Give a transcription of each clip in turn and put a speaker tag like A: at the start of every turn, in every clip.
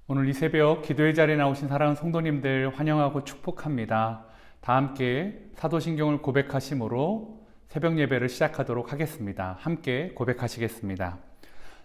A: 오늘 이 새벽 기도의 자리에 나오신 사랑하는 성도님들 환영하고 축복합니다. 다 함께 사도신경을 고백하심으로 새벽 예배를 시작하도록 하겠습니다. 함께 고백하시겠습니다.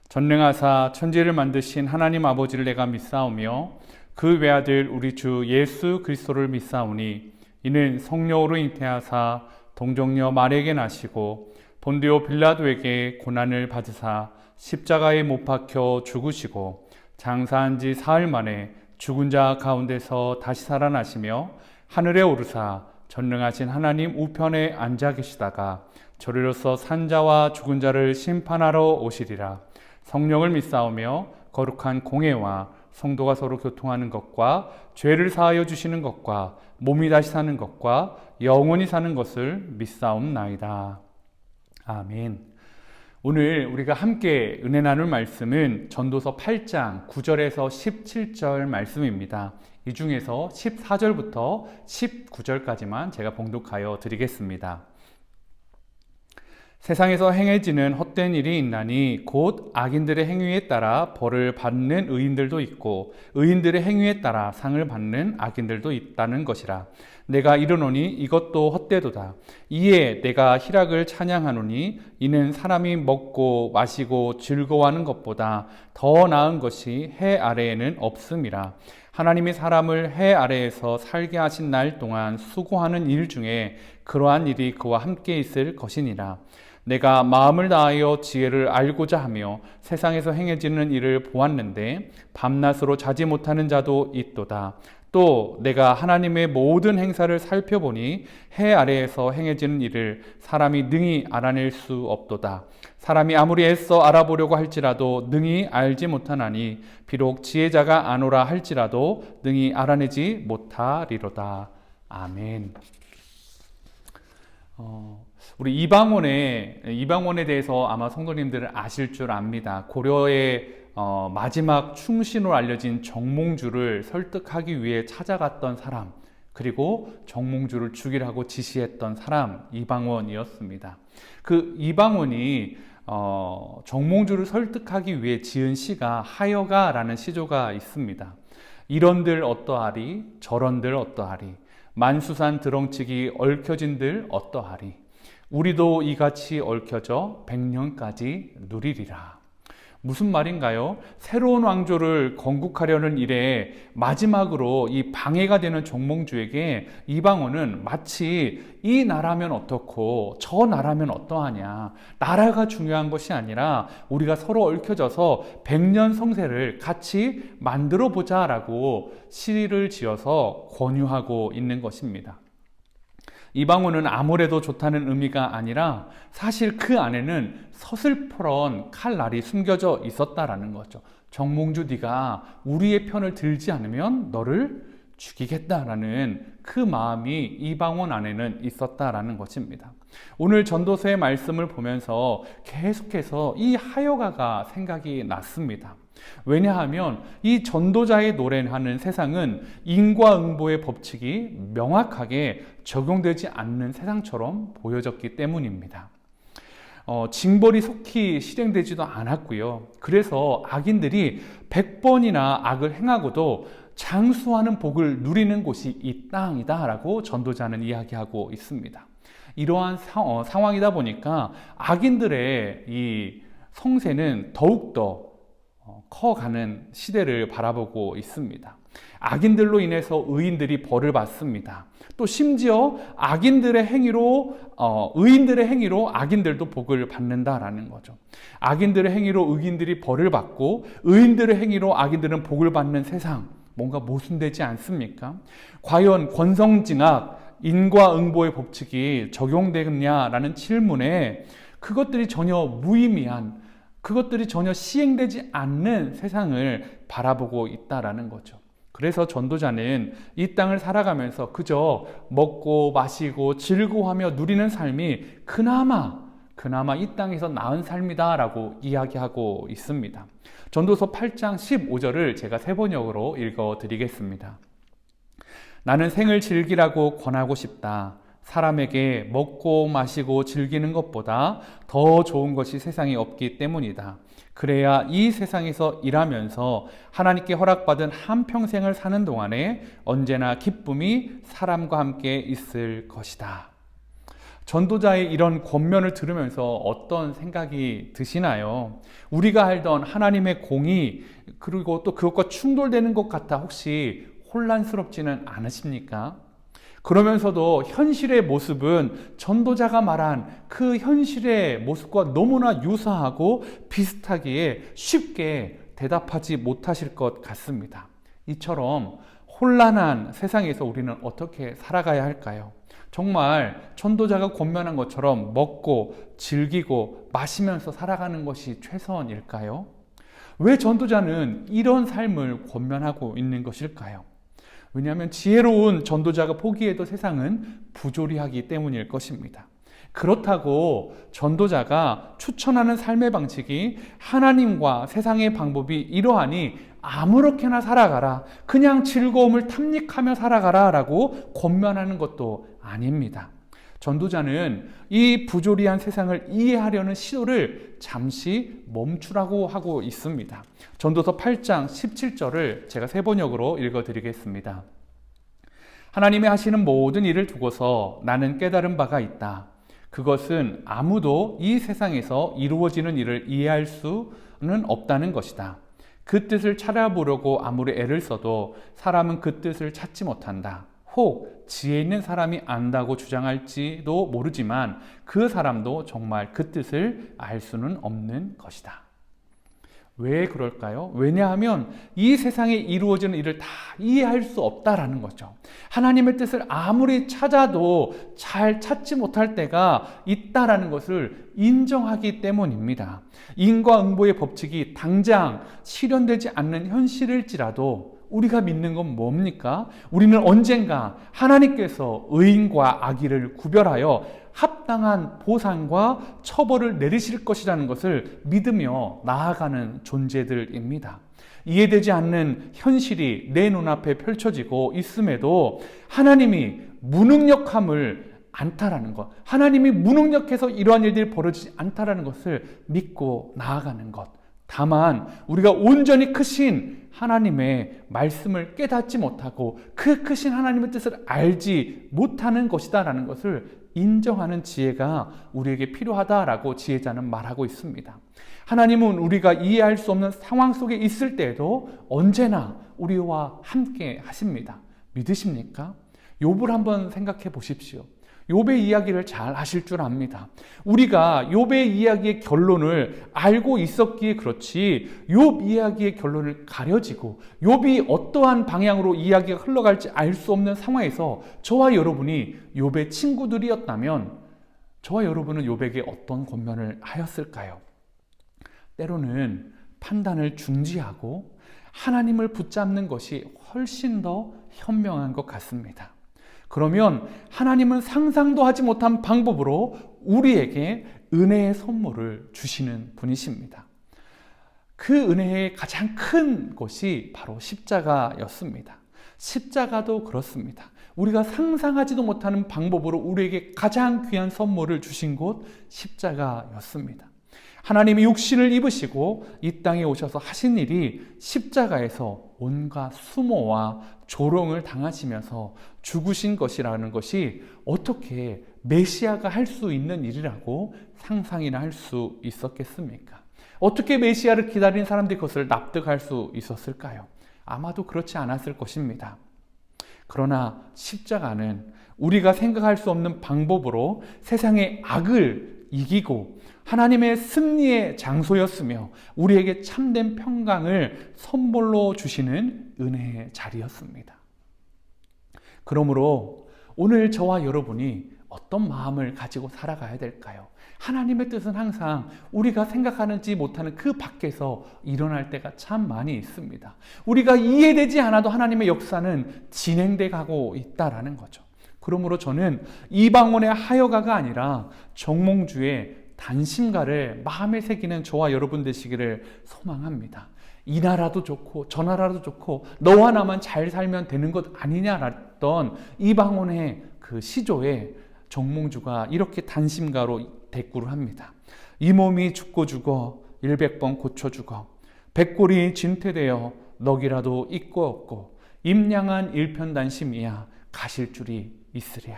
A: 전능하사 천지를 만드신 하나님 아버지를 내가 믿사오며 그 외아들 우리 주 예수 그리스도를 믿사오니 이는 성령으로 잉태하사 동정녀 마리아에게 나시고 본디오 빌라도에게 고난을 받으사 십자가에 못 박혀 죽으시고 장사한 지 사흘 만에 죽은 자 가운데서 다시 살아나시며 하늘에 오르사 전능하신 하나님 우편에 앉아 계시다가 저리로서 산 자와 죽은 자를 심판하러 오시리라. 성령을 믿사오며 거룩한 공회와 성도가 서로 교통하는 것과 죄를 사하여 주시는 것과 몸이 다시 사는 것과 영원히 사는 것을 믿사옵나이다. 아멘. 오늘 우리가 함께 은혜 나눌 말씀은 전도서 8장 9절에서 17절 말씀입니다. 이 중에서 14절부터 19절까지만 제가 봉독하여 드리겠습니다. 세상에서 행해지는 헛된 일이 있나니 곧 악인들의 행위에 따라 벌을 받는 의인들도 있고 의인들의 행위에 따라 상을 받는 악인들도 있다는 것이라. 내가 이르노니 이것도 헛되도다. 이에 내가 희락을 찬양하노니 이는 사람이 먹고 마시고 즐거워하는 것보다 더 나은 것이 해 아래에는 없음이라. 하나님이 사람을 해 아래에서 살게 하신 날 동안 수고하는 일 중에 그러한 일이 그와 함께 있을 것이니라. 내가 마음을 다하여 지혜를 알고자 하며 세상에서 행해지는 일을 보았는데 밤낮으로 자지 못하는 자도 있도다. 또 내가 하나님의 모든 행사를 살펴보니 해 아래에서 행해지는 일을 사람이 능히 알아낼 수 없도다. 사람이 아무리 애써 알아보려고 할지라도 능히 알지 못하나니 비록 지혜자가 아노라 할지라도 능히 알아내지 못하리로다. 아멘. 우리 이방원에 대해서 아마 성도님들은 아실 줄 압니다. 고려의 마지막 충신으로 알려진 정몽주를 설득하기 위해 찾아갔던 사람, 그리고 정몽주를 죽이라고 지시했던 사람, 이방원이었습니다. 그 이방원이 정몽주를 설득하기 위해 지은 시가 하여가라는 시조가 있습니다. 이런들 어떠하리, 저런들 어떠하리, 만수산 드렁치기 얽혀진들 어떠하리, 우리도 이같이 얽혀져 100년까지 누리리라. 무슨 말인가요? 새로운 왕조를 건국하려는 일에 마지막으로 이 방해가 되는 정몽주에게 이방원은 마치 이 나라면 어떻고 저 나라면 어떠하냐, 나라가 중요한 것이 아니라 우리가 서로 얽혀져서 100년 성세를 같이 만들어 보자라고 시를 지어서 권유하고 있는 것입니다. 이방원은 아무래도 좋다는 의미가 아니라 사실 그 안에는 서슬퍼런 칼날이 숨겨져 있었다라는 거죠. 정몽주, 네가 우리의 편을 들지 않으면 너를 죽이겠다라는 그 마음이 이방원 안에는 있었다라는 것입니다. 오늘 전도서의 말씀을 보면서 계속해서 이 하여가가 생각이 났습니다. 왜냐하면 이 전도자의 노래하는 세상은 인과응보의 법칙이 명확하게 적용되지 않는 세상처럼 보여졌기 때문입니다. 징벌이 속히 실행되지도 않았고요. 그래서 악인들이 100번이나 악을 행하고도 장수하는 복을 누리는 곳이 이 땅이다 라고 전도자는 이야기하고 있습니다. 이러한 상황이다 보니까 악인들의 이 성세는 더욱더 커가는 시대를 바라보고 있습니다. 악인들로 인해서 의인들이 벌을 받습니다. 또 심지어 악인들의 행위로 의인들의 행위로 악인들도 복을 받는다라는 거죠. 악인들의 행위로 의인들이 벌을 받고 의인들의 행위로 악인들은 복을 받는 세상, 뭔가 모순되지 않습니까? 과연 권성징악, 인과응보의 법칙이 적용되느냐라는 질문에 그것들이 전혀 무의미한, 그것들이 전혀 시행되지 않는 세상을 바라보고 있다라는 거죠. 그래서 전도자는 이 땅을 살아가면서 그저 먹고 마시고 즐거워하며 누리는 삶이 그나마 이 땅에서 나은 삶이다라고 이야기하고 있습니다. 전도서 8장 15절을 제가 세 번역으로 읽어드리겠습니다. 나는 생을 즐기라고 권하고 싶다. 사람에게 먹고 마시고 즐기는 것보다 더 좋은 것이 세상에 없기 때문이다. 그래야 이 세상에서 일하면서 하나님께 허락받은 한평생을 사는 동안에 언제나 기쁨이 사람과 함께 있을 것이다. 전도자의 이런 권면을 들으면서 어떤 생각이 드시나요? 우리가 알던 하나님의 공의, 그리고 또 그것과 충돌되는 것 같아 혹시 혼란스럽지는 않으십니까? 그러면서도 현실의 모습은 전도자가 말한 그 현실의 모습과 너무나 유사하고 비슷하기에 쉽게 대답하지 못하실 것 같습니다. 이처럼 혼란한 세상에서 우리는 어떻게 살아가야 할까요? 정말 전도자가 권면한 것처럼 먹고 즐기고 마시면서 살아가는 것이 최선일까요? 왜 전도자는 이런 삶을 권면하고 있는 것일까요? 왜냐하면 지혜로운 전도자가 포기해도 세상은 부조리하기 때문일 것입니다. 그렇다고 전도자가 추천하는 삶의 방식이 하나님과 세상의 방법이 이러하니 아무렇게나 살아가라, 그냥 즐거움을 탐닉하며 살아가라 라고 권면하는 것도 아닙니다. 전도자는 이 부조리한 세상을 이해하려는 시도를 잠시 멈추라고 하고 있습니다. 전도서 8장 17절을 제가 세 번역으로 읽어드리겠습니다. 하나님이 하시는 모든 일을 두고서 나는 깨달은 바가 있다. 그것은 아무도 이 세상에서 이루어지는 일을 이해할 수는 없다는 것이다. 그 뜻을 찾아보려고 아무리 애를 써도 사람은 그 뜻을 찾지 못한다. 혹 지혜 있는 사람이 안다고 주장할지도 모르지만 그 사람도 정말 그 뜻을 알 수는 없는 것이다. 왜 그럴까요? 왜냐하면 이 세상에 이루어지는 일을 다 이해할 수 없다라는 거죠. 하나님의 뜻을 아무리 찾아도 잘 찾지 못할 때가 있다라는 것을 인정하기 때문입니다. 인과응보의 법칙이 당장 실현되지 않는 현실일지라도 우리가 믿는 건 뭡니까? 우리는 언젠가 하나님께서 의인과 악의를 구별하여 합당한 보상과 처벌을 내리실 것이라는 것을 믿으며 나아가는 존재들입니다. 이해되지 않는 현실이 내 눈앞에 펼쳐지고 있음에도 하나님이 무능력함을 않다라는 것, 하나님이 무능력해서 이러한 일들이 벌어지지 않다라는 것을 믿고 나아가는 것. 다만 우리가 온전히 크신 하나님의 말씀을 깨닫지 못하고 그 크신 하나님의 뜻을 알지 못하는 것이다라는 것을 인정하는 지혜가 우리에게 필요하다라고 지혜자는 말하고 있습니다. 하나님은 우리가 이해할 수 없는 상황 속에 있을 때에도 언제나 우리와 함께 하십니다. 믿으십니까? 욥을 한번 생각해 보십시오. 욥의 이야기를 잘 아실 줄 압니다. 우리가 욥의 이야기의 결론을 알고 있었기에 그렇지 욥 이야기의 결론을 가려지고 욥이 어떠한 방향으로 이야기가 흘러갈지 알 수 없는 상황에서 저와 여러분이 욥의 친구들이었다면 저와 여러분은 욥에게 어떤 권면을 하였을까요? 때로는 판단을 중지하고 하나님을 붙잡는 것이 훨씬 더 현명한 것 같습니다. 그러면 하나님은 상상도 하지 못한 방법으로 우리에게 은혜의 선물을 주시는 분이십니다. 그 은혜의 가장 큰 것이 바로 십자가였습니다. 십자가도 그렇습니다. 우리가 상상하지도 못하는 방법으로 우리에게 가장 귀한 선물을 주신 곳 십자가였습니다. 하나님이 육신을 입으시고 이 땅에 오셔서 하신 일이 십자가에서 온갖 수모와 조롱을 당하시면서 죽으신 것이라는 것이 어떻게 메시아가 할 수 있는 일이라고 상상이나 할 수 있었겠습니까? 어떻게 메시아를 기다린 사람들이 그것을 납득할 수 있었을까요? 아마도 그렇지 않았을 것입니다. 그러나 십자가는 우리가 생각할 수 없는 방법으로 세상의 악을 이기고 하나님의 승리의 장소였으며 우리에게 참된 평강을 선물로 주시는 은혜의 자리였습니다. 그러므로 오늘 저와 여러분이 어떤 마음을 가지고 살아가야 될까요? 하나님의 뜻은 항상 우리가 생각하는지 못하는 그 밖에서 일어날 때가 참 많이 있습니다. 우리가 이해되지 않아도 하나님의 역사는 진행돼 가고 있다라는 거죠. 그러므로 저는 이방원의 하여가가 아니라 정몽주의 단심가를 마음에 새기는 저와 여러분 되시기를 소망합니다. 이 나라도 좋고 저 나라도 좋고 너와 나만 잘 살면 되는 것 아니냐랬던 이방원의 그 시조에 정몽주가 이렇게 단심가로 대꾸를 합니다. 이 몸이 죽고 죽어 100번 고쳐 죽어 백골이 진퇴되어 넋이라도 있고 없고 임량한 일편단심이야 가실 줄이 있으랴.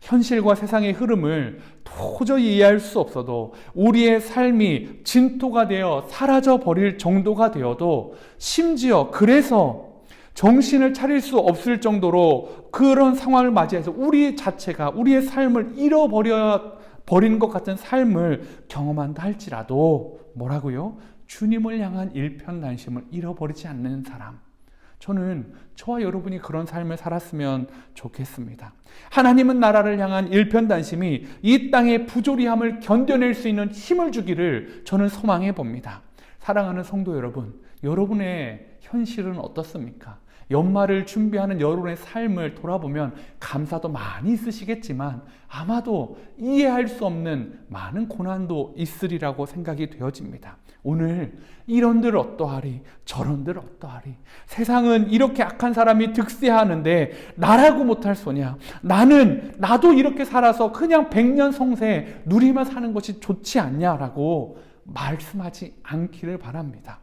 A: 현실과 세상의 흐름을 도저히 이해할 수 없어도 우리의 삶이 진토가 되어 사라져 버릴 정도가 되어도 심지어 그래서 정신을 차릴 수 없을 정도로 그런 상황을 맞이해서 우리 자체가 우리의 삶을 잃어버린 것 같은 삶을 경험한다 할지라도 뭐라고요? 주님을 향한 일편단심을 잃어버리지 않는 사람. 저는 저와 여러분이 그런 삶을 살았으면 좋겠습니다. 하나님은 나라를 향한 일편단심이 이 땅의 부조리함을 견뎌낼 수 있는 힘을 주기를 저는 소망해 봅니다. 사랑하는 성도 여러분, 여러분의 현실은 어떻습니까? 연말을 준비하는 여러분의 삶을 돌아보면 감사도 많이 있으시겠지만 아마도 이해할 수 없는 많은 고난도 있으리라고 생각이 되어집니다. 오늘 이런들 어떠하리 저런들 어떠하리 세상은 이렇게 악한 사람이 득세하는데 나라고 못할 소냐 나도 이렇게 살아서 그냥 백년성세 누리며 사는 것이 좋지 않냐라고 말씀하지 않기를 바랍니다.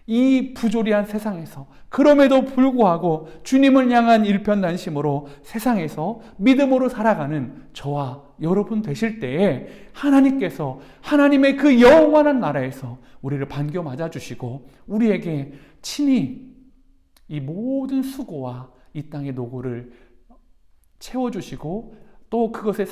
A: 이 부조리한 세상에서 그럼에도 불구하고 주님을 향한 일편단심으로 세상에서 믿음으로 살아가는 저와 여러분 되실 때에 하나님께서 하나님의 그 영원한 나라에서 우리를 반겨 맞아주시고 우리에게 친히 이 모든 수고와 이 땅의 노고를 채워주시고 또 그것의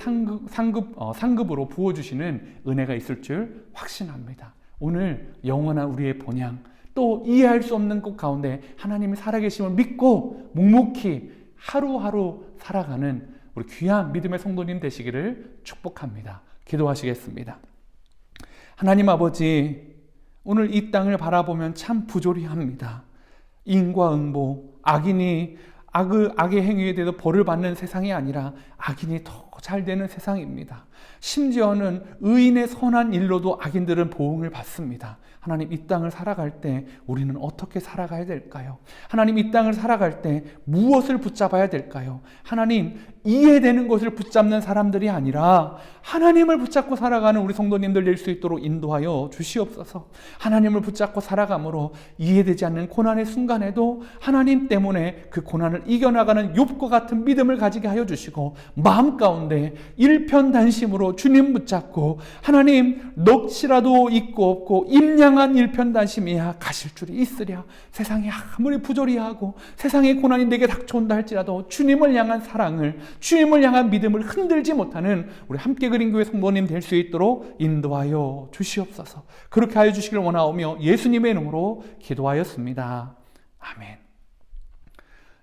A: 상급으로 부어주시는 은혜가 있을 줄 확신합니다. 오늘 영원한 우리의 본향 또 이해할 수 없는 것 가운데 하나님이 살아계심을 믿고 묵묵히 하루하루 살아가는 우리 귀한 믿음의 성도님 되시기를 축복합니다. 기도하시겠습니다. 하나님 아버지, 오늘 이 땅을 바라보면 참 부조리합니다. 인과응보, 악인이 악의 행위에 대해서 벌을 받는 세상이 아니라 악인이 더 잘 되는 세상입니다. 심지어는 의인의 선한 일로도 악인들은 보응을 받습니다. 하나님, 이 땅을 살아갈 때 우리는 어떻게 살아가야 될까요? 하나님, 이 땅을 살아갈 때 무엇을 붙잡아야 될까요? 하나님, 이해되는 것을 붙잡는 사람들이 아니라 하나님을 붙잡고 살아가는 우리 성도님들 될 수 있도록 인도하여 주시옵소서. 하나님을 붙잡고 살아감으로 이해되지 않는 고난의 순간에도 하나님 때문에 그 고난을 이겨나가는 욥과 같은 믿음을 가지게 하여 주시고 마음 가운데 일편단심으로 주님 붙잡고 하나님 넋이라도 있고 없고 임량한 일편단심이야 가실 줄이 있으랴. 세상이 아무리 부조리하고 세상의 고난이 내게 닥쳐온다 할지라도 주님을 향한 사랑을 주님을 향한 믿음을 흔들지 못하는 우리 함께 그린 교회 성도님 될 수 있도록 인도하여 주시옵소서. 그렇게 하여 주시길 원하오며 예수님의 이름으로 기도하였습니다. 아멘.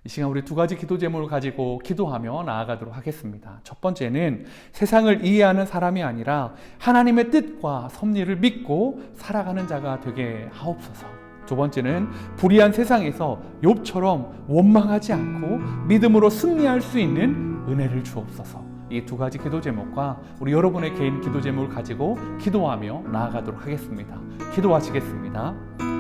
A: 이 시간 우리 두 가지 기도 제목을 가지고 기도하며 나아가도록 하겠습니다. 첫 번째는 세상을 이해하는 사람이 아니라 하나님의 뜻과 섭리를 믿고 살아가는 자가 되게 하옵소서. 두 번째는 불의한 세상에서 욥처럼 원망하지 않고 믿음으로 승리할 수 있는 은혜를 주옵소서. 이 두 가지 기도 제목과 우리 여러분의 개인 기도 제목을 가지고 기도하며 나아가도록 하겠습니다. 기도하시겠습니다.